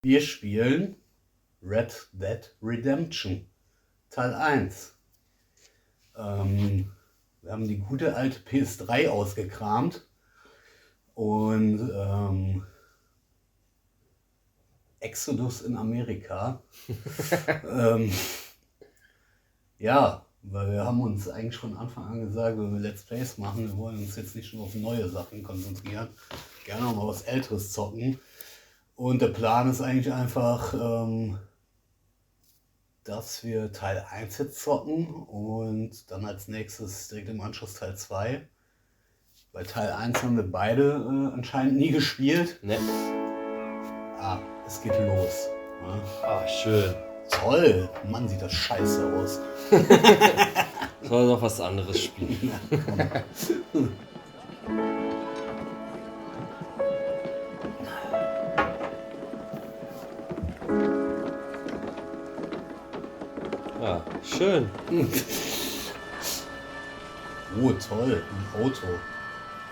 Wir spielen Red Dead Redemption Teil 1. Wir haben die gute alte PS3 ausgekramt und Exodus in Amerika. Ja, weil wir haben uns eigentlich von Anfang an gesagt, wenn wir Let's Plays machen, wir wollen uns jetzt nicht nur auf neue Sachen konzentrieren, gerne auch mal was Älteres zocken. Und der Plan ist eigentlich einfach, dass wir Teil 1 jetzt zocken und dann als nächstes direkt im Anschluss Teil 2. Bei Teil 1 haben wir beide anscheinend nie gespielt. Ne. Ah, es geht los. Ja. Ah, schön. Toll! Mann, sieht das scheiße aus. Soll noch was anderes spielen. Ja, komm. Ja, schön. Oh, toll. Ein Auto.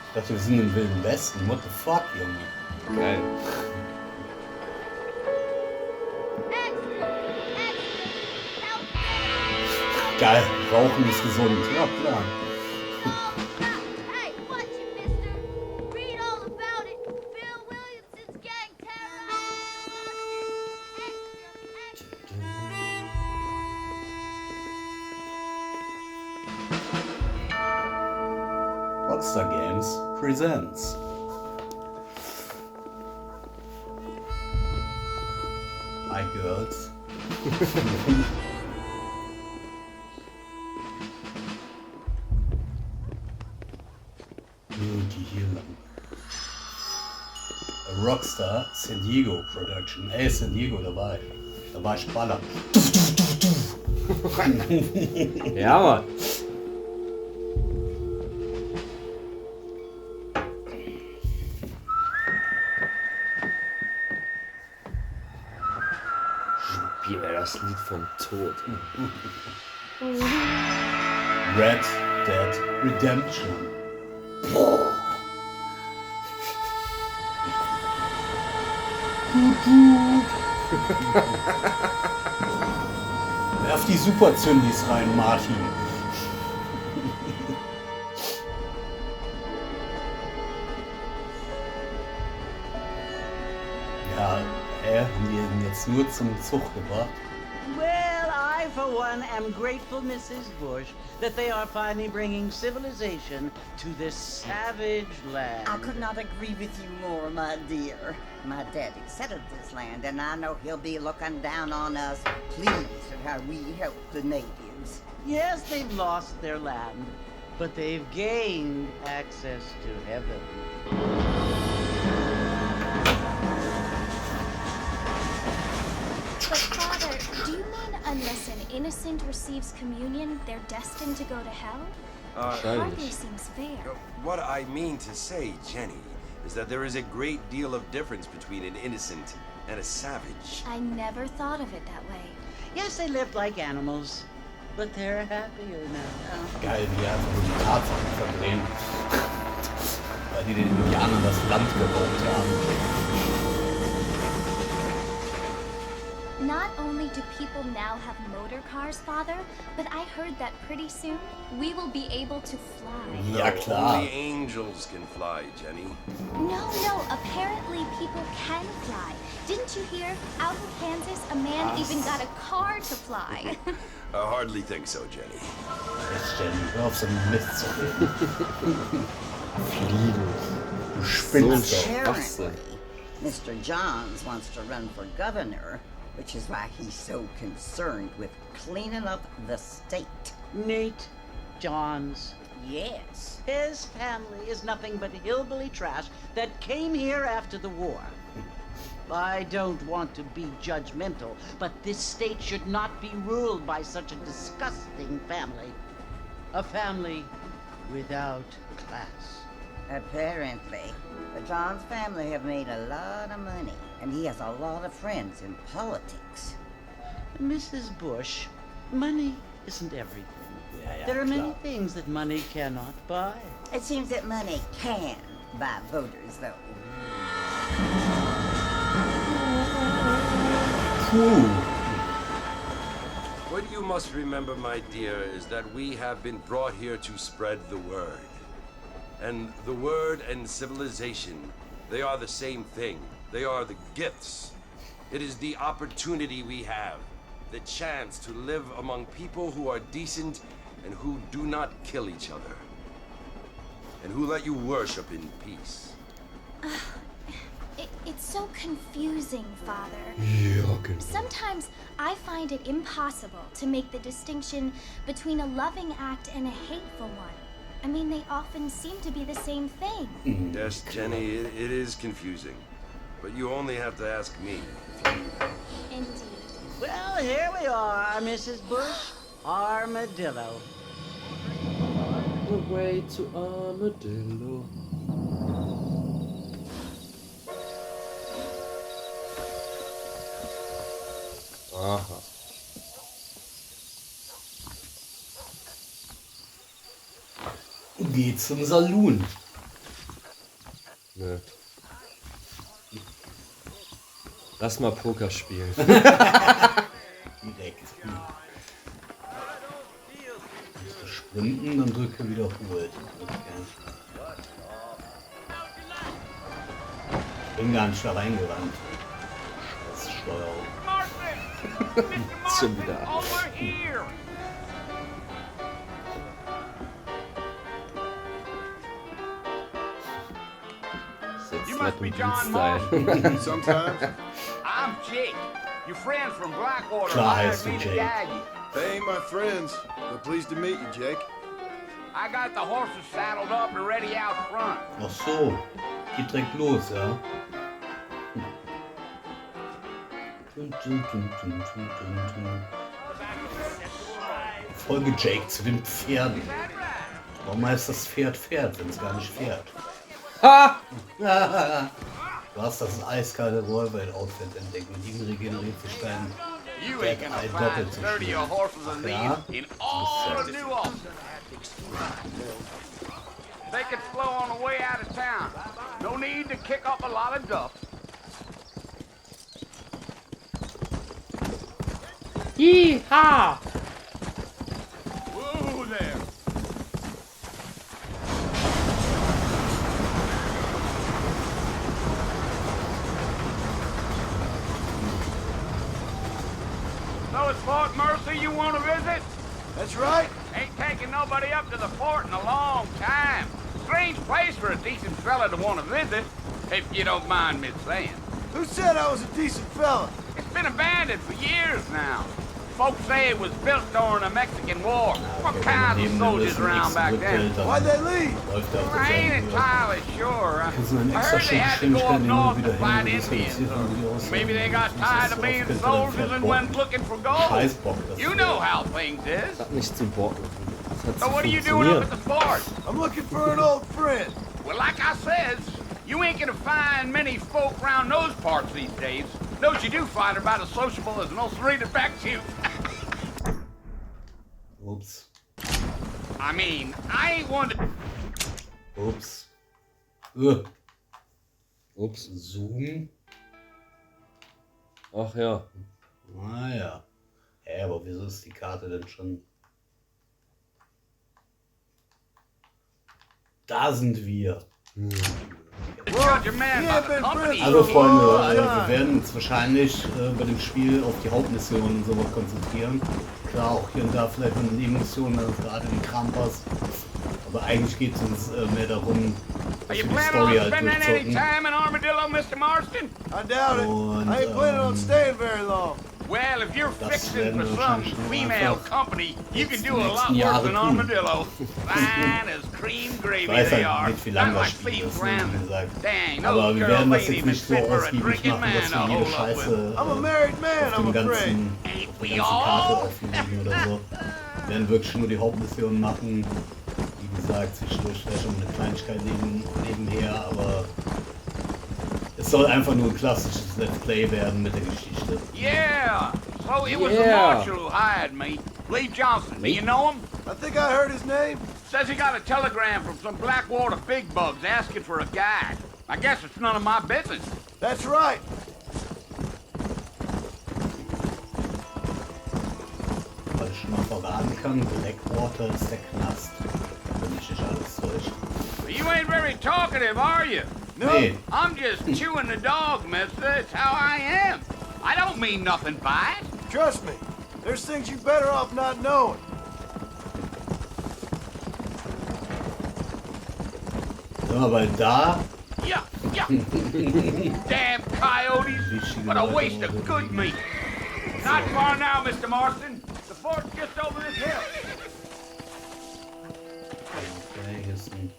Ich dachte, wir sind im Wilden Westen. What the fuck, Junge? Geil. Geil, Rauchen ist gesund. Ja, klar. Rockstar Games presents My Girls. Die hier lang. A Rockstar San Diego Production. Ey, San Diego, da war ich Baller. Ja, Mann. Spiel mir das Lied vom Tod. Red Dead Redemption. Werf die Superzündis rein, Martin. Ja, haben die ihn jetzt nur zum Zug gebracht? Well, I, for one, am grateful, Mrs. Bush, that they are finally bringing civilization to this savage land. I could not agree with you more, my dear. My daddy settled this land, and I know he'll be looking down on us, pleased at how we help the natives. Yes, they've lost their land, but they've gained access to heaven. But Father, do you mean unless an innocent receives communion, they're destined to go to hell? Hardly seems fair. What I mean to say, Jenny, is that there is a great deal of difference between an innocent and a savage. I never thought of it that way. Yes, they lived like animals, but they're happier now. Geil, wie einfach nur die Tatsachen verdrehen. Weil die den Indianern das Land geraubt haben. Not only do people now have motor cars, Father, but I heard that pretty soon we will be able to fly. Ja, No, klar. only angels can fly, Jenny. No, apparently people can fly. Didn't you hear? Out in Kansas, a man even got a car to fly. I hardly think so, Jenny. Jetzt, Jenny, hör auf so einen Mist zu reden. Fliegen. Du spinnst doch. Apparently, Mr. Johns wants to run for governor, which is why he's so concerned with cleaning up the state. Nate Johns. Yes. His family is nothing but hillbilly trash that came here after the war. I don't want to be judgmental, but this state should not be ruled by such a disgusting family. A family without class. Apparently, the Johns family have made a lot of money, and he has a lot of friends in politics. Mrs. Bush, money isn't everything. Ja, There are many klar. things that money cannot buy. It seems that money can buy voters, though. What you must remember, my dear, is that we have been brought here to spread the word. And the word and civilization, they are the same thing. They are the gifts. It is the opportunity we have, the chance to live among people who are decent and who do not kill each other. And who let you worship in peace. It's so confusing, Father. Ja, genau. Sometimes I find it impossible to make the distinction between a loving act and a hateful one. I mean, they often seem to be the same thing. Yes, Jenny, it is confusing. But you only have to ask me. Indeed. Well, here we are, Mrs. Bush. Armadillo. The way to Armadillo. Aha. Geht zum Saloon. Nö. Lass mal Poker spielen. Direkt. Musst du sprinten, dann drücke wiederholt. Okay. Bin gar nicht da reingerannt. Scheiß Steuerung. Schon wieder. You must be John Marston. Marston. Sometimes. I'm Jake. Your friends from Blackwater Klar hired heißt du me to Jake. guide you. They ain't my friends, but pleased to meet you, Jake. I got the horses saddled up and ready out front. Ach so. Geht direkt los, ja. Folge Jake zu den Pferden. Warum heißt das Pferd Pferd, wenn es gar nicht fährt? Ha! Du hast das eiskalte Rollwelt-Outfit entdeckt. Mit ihm regeneriert sich dein You Fett ain't gonna ein find doppelt so sturdier schnell. horses than Ja? these in all of New Orleans. They could flow on the way out of town. No need to kick up a lot of dust. Yeehaw! Whoa there. So it's Fort Mercy you want to visit? That's right. Ain't taking nobody up to the fort in a long time. Strange place for a decent fella to want to visit, if you don't mind me saying. Who said I was a decent fella? It's been abandoned for years now. Folks say it was built during the Mexican War. What kinds of soldiers around back then? Why'd they leave? Läuft er auf I ain't derselben Höhe. entirely sure. Kannst du einen I extra heard they had to go up Geschwindigkeit immer north wieder to fight hin, das Indians. reduziert man die Or aus. maybe they got tired of being soldiers and went looking for gold. Scheißbock, das You know how things is. Hat nicht zum Bocken. Das hat So zu what are you doing up funktionieren. at the fort? I'm looking for an old friend. Well, like I says, you ain't gonna find many folk around those parts these days. Those you do find are about as sociable as an old serrated back tooth. Ups. I mean, I ain't one to... Ups. Ups. Zoom. Ach ja. Naja. Hä, aber wieso ist die Karte denn schon... Da sind wir. Judge a man by the company. Also Freunde, wir werden uns wahrscheinlich bei dem Spiel auf die Hauptmissionen und sowas konzentrieren. Klar, auch hier und da vielleicht eine Nebenmission, also gerade die Krampas. Aber eigentlich geht es uns mehr darum, Are dass you wir die planning Story on halt spending any durchzocken. time in Armadillo, Mr. Marston? I doubt it. Und, I ain't planning on staying very long. Well, if you're Das fixing werden for wir some wahrscheinlich nur female einfach company, you can jetzt do die a lot nächsten worse Jahre than tun. Armadillo. Fine as cream gravy Ich weiß they halt are. nicht, wie lang Not das like Spiel Steve ist, wie Francis. gesagt. Dang, Aber those wir girls werden das ain't jetzt even nicht so fit for a ausgiebig drinking machen, man dass to wir jede hold up with. Scheiße I'm a married man, auf I'm dem afraid. ganzen, Ain't auf we der ganzen Karte all? auflegen oder so. Wir werden wirklich nur die Hauptmission machen. Wie gesagt, zwischendurch vielleicht schon eine Kleinigkeit nebenher, aber es soll einfach nur ein klassisches Let's Play werden mit der Geschichte. Yeah. So it was the Yeah. marshal who hired me. Lee Johnson. Do you know him? I think I heard his name. Says he got a telegram from some Blackwater big bugs asking for a guide. I guess it's none of my business. That's right. ich schon mal verraten kann, Blackwater ist der Knast. Wenn mich nicht alles täuscht. You ain't very talkative, are you? Nee. I'm just chewing the dog, mister. It's how I am. I don't mean nothing by it. Trust me, there's things you better off not knowing. Ja, weil da Yeah, yeah. Damn coyotes. What a waste of good meat. Not far now, Mr. Marston. The fort's just over this hill. Okay, hier ist ein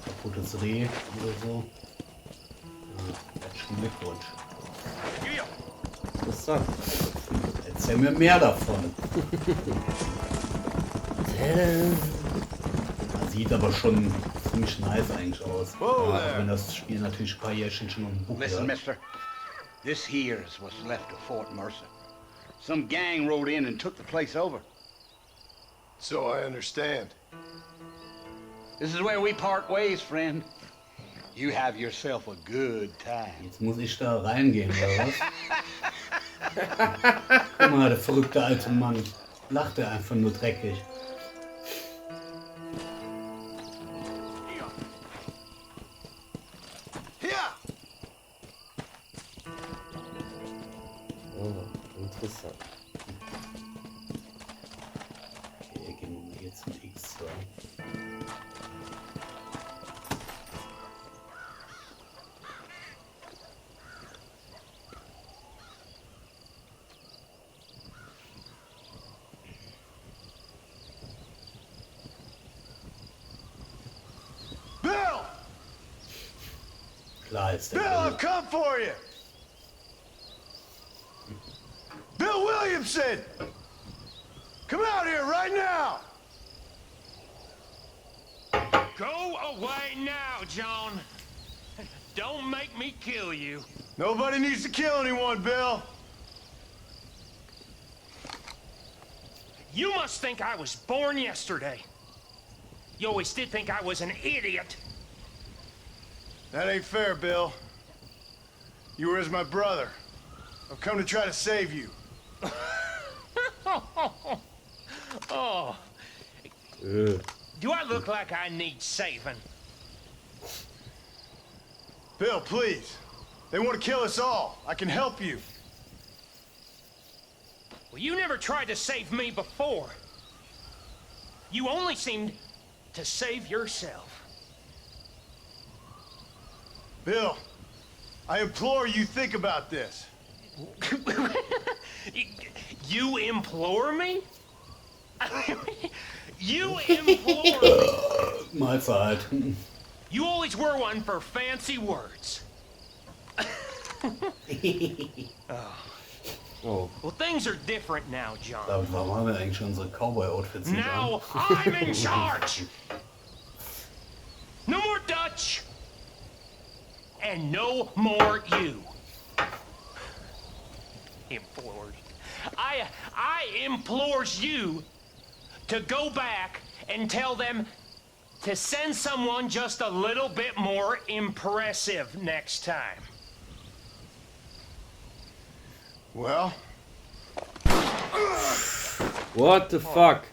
kaputtes Reh oder so. Herzlichen Glückwunsch. Yeah. Interessant. Erzähl mir mehr davon. Sieht aber schon ziemlich nice eigentlich aus. Whoa Ja, there. wenn das Spiel natürlich ein paar Jährchen schon im Buch Listen, hat. mister. This here's what's left of Fort Mercer. Some gang rode in and took the place over. So I understand. This is where we part ways, friend. You have yourself a good time. Jetzt muss ich da reingehen, oder was? Guck mal, der verrückte alte Mann lachte einfach nur dreckig. Ja! Oh, interessant. Okay, gehen wir mal hier zum X. So. Bill! Klar ist der Bill, I've Bill. come for you! Bill Williamson! Come out here right now! Go away now, John. Don't make me kill you. Nobody needs to kill anyone, Bill. You must think I was born yesterday. You always did think I was an idiot. That ain't fair, Bill. You were as my brother. I've come to try to save you. Oh, do I look like I need saving? Bill, please. They want to kill us all. I can help you. Well, you never tried to save me before. You only seemed to save yourself. Bill, I implore you think about this. You implore me? You implore me? Mahlzeit. You always were one for fancy words. Oh, Well, things are different now, John. David, warum haben wir eigentlich unsere Cowboy-Outfits nicht an? Now I'm in charge. No more Dutch. And no more you. Implored. I implores you to go back and tell them to send someone just a little bit more impressive next time. Well, what the fuck?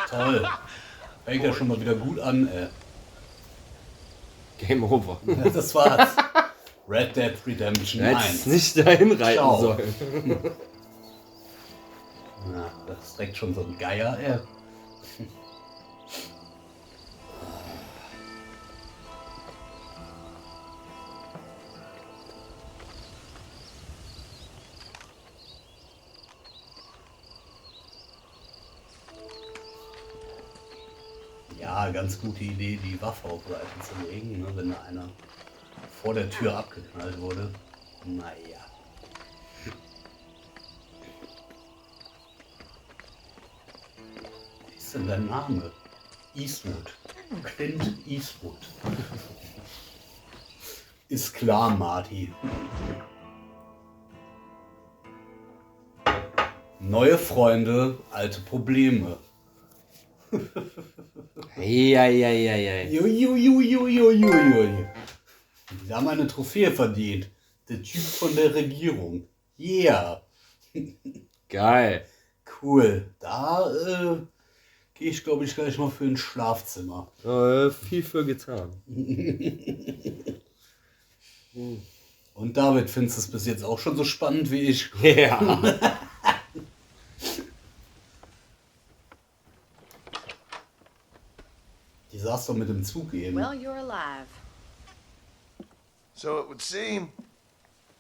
Toll. Fängt ja schon mal wieder gut an, ey. Game over. Ja, das war's. Red Dead Redemption Du hättest 1. nicht dahin reiten Ciao. sollen. Na, das ist direkt schon so ein Geier, ey. Ja, ganz gute Idee, die Waffe auf Seite zu legen, ne, wenn da einer vor der Tür abgeknallt wurde. Naja. Wie ist denn dein Name? Eastwood. Clint Eastwood. Ist klar, Marty. Neue Freunde, alte Probleme. Eieieiei. Juiuiuiuiuiui. Wir haben eine Trophäe verdient. Der Typ von der Regierung. Yeah. Geil. Cool. Da gehe ich, glaube ich, gleich mal für ein Schlafzimmer. Viel für getan. Und David, findest du es bis jetzt auch schon so spannend wie ich? Ja. Die saß doch mit dem Zug eben. Well, you're alive. So it would seem.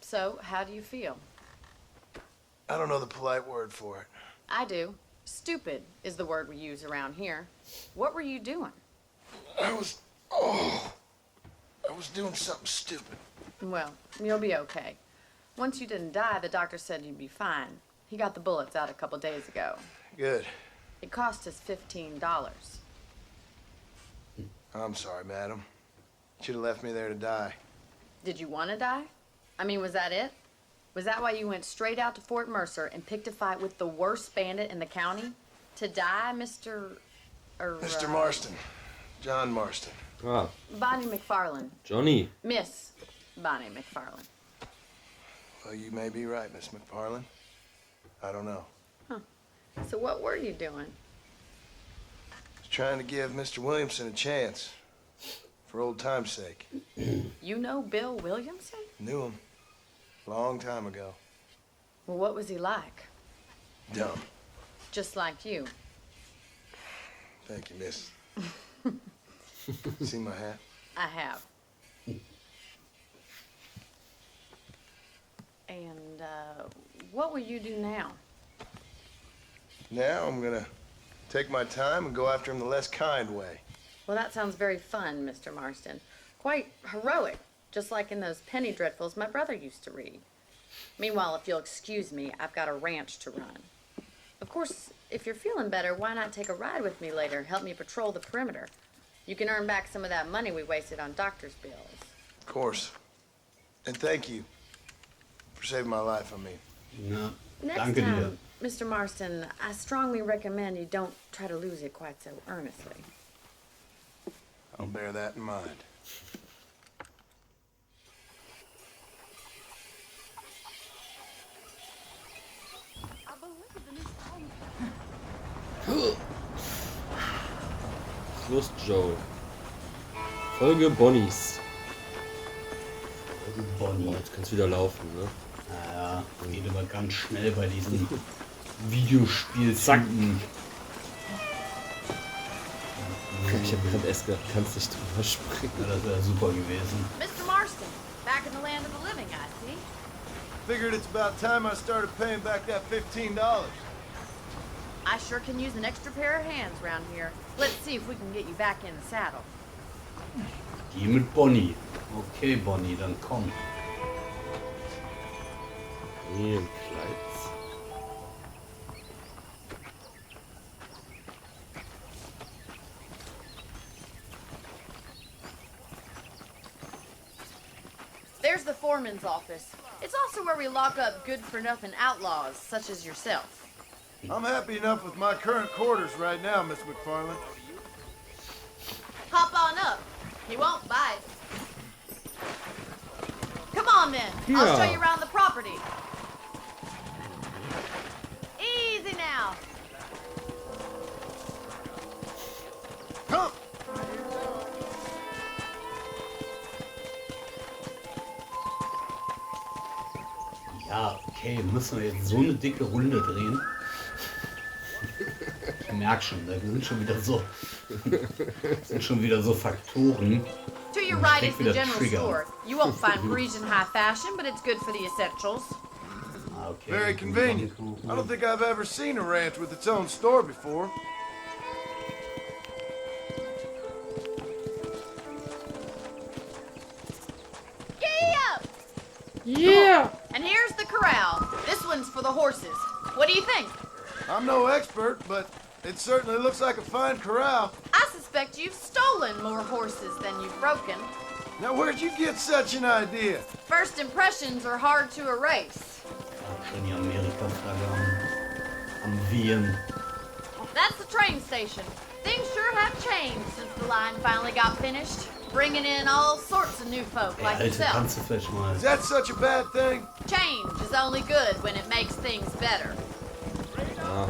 So, how do you feel? I don't know the polite word for it. I do. Stupid is the word we use around here. What were you doing? I was doing something stupid. Well, you'll be okay. Once you didn't die, the doctor said you'd be fine. He got the bullets out a couple days ago. Good. It cost us $15. I'm sorry, madam. Should have left me there to die. Did you want to die? I mean, was that it? Was that why you went straight out to Fort Mercer and picked a fight with the worst bandit in the county? To die, Mr. Mr. Marston. John Marston. Ah, Bonnie McFarlane. Johnny. Miss Bonnie McFarlane. Well, you may be right, Miss McFarlane. I don't know. So what were you doing? I was trying to give Mr. Williamson a chance. For old time's sake. You know Bill Williamson? Knew him. Long time ago. Well, what was he like? Dumb. Just like you. Thank you, miss. See my hat? I have. And, what will you do now? Now I'm gonna take my time and go after him the less kind way. Well, that sounds very fun, Mr. Marston. Quite heroic, just like in those penny dreadfuls my brother used to read. Meanwhile, if you'll excuse me, I've got a ranch to run. Of course, if you're feeling better, why not take a ride with me later? Help me patrol the perimeter. You can earn back some of that money we wasted on doctor's bills. Of course. And thank you for saving my life, I mean. Ja, Next danke dir. time, Mr. Marston, I strongly recommend you don't try to lose it quite so earnestly. I'll bear that in mind. Los, Joe. Folge Bonnies. Bonnie. Jetzt kannst du wieder laufen, ne? Naja, geht aber ganz schnell bei diesen Videospielzacken. Ich hab gerade erst gedacht, kannst nicht drüber springen. Ja, das wäre super gewesen. Mr. Marston, back in the land of the living, I see. Figured it's about time I started paying back that $15. I sure can use an extra pair of hands around here. Let's see if we can get you back in the saddle. Die mit Bonnie. Okay, Bonnie, dann komm. Nee, im Kleid. There's the foreman's office. It's also where we lock up good-for-nothing outlaws, such as yourself. I'm happy enough with my current quarters right now, Miss McFarlane. Hop on up. He won't bite. Come on, then. I'll show you around the property. Easy now. Come! Ja, okay, müssen wir jetzt so eine dicke Runde drehen? Ich merke schon, da sind schon wieder so Faktoren. To your right is the general store. You won't find Parisian high fashion, but it's good for the essentials. Okay. Very convenient. I don't think I've ever seen a ranch with its own store before. Giddy up! Yeah! And here's the corral. This one's for the horses. What do you think? I'm no expert, but it certainly looks like a fine corral. I suspect you've stolen more horses than you've broken. Now, where'd you get such an idea? First impressions are hard to erase. Schon die Amerika-Flagge am Wehen. That's the train station. Things sure have changed since the line finally got finished, bringing in all sorts of new folk Ey, like Alter, yourself. kannst du vielleicht mal... Is that such a bad thing? Change is only good when it makes things better. Ah.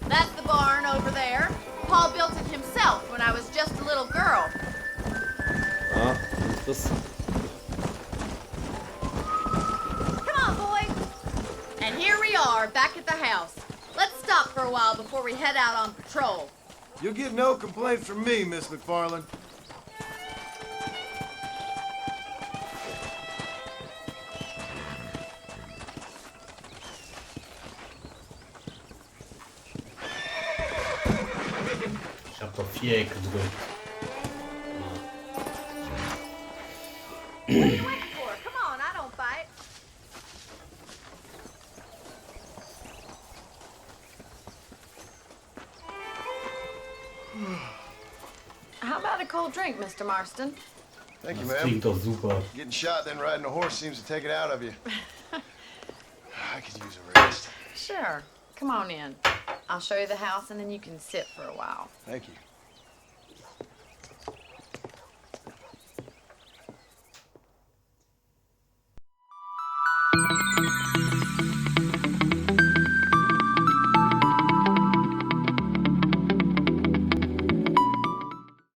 That's the barn over there. Paul built it himself when I was just a little girl. Ah, interessant. Come on, boys. And here we are, back at the house. Let's stop for a while before we head out on patrol. You'll get no complaint from me, Miss McFarland. Ich hab doch Viereck gedrückt. What are you waiting for? Come on, I don't fight. How about a cold drink, Mr. Marston? Thank you, Das ma'am. klingt doch super. Getting shot, then riding a horse seems to take it out of you. I could use a rest. Sure. Come on in. I'll show you the house and then you can sit for a while. Thank you.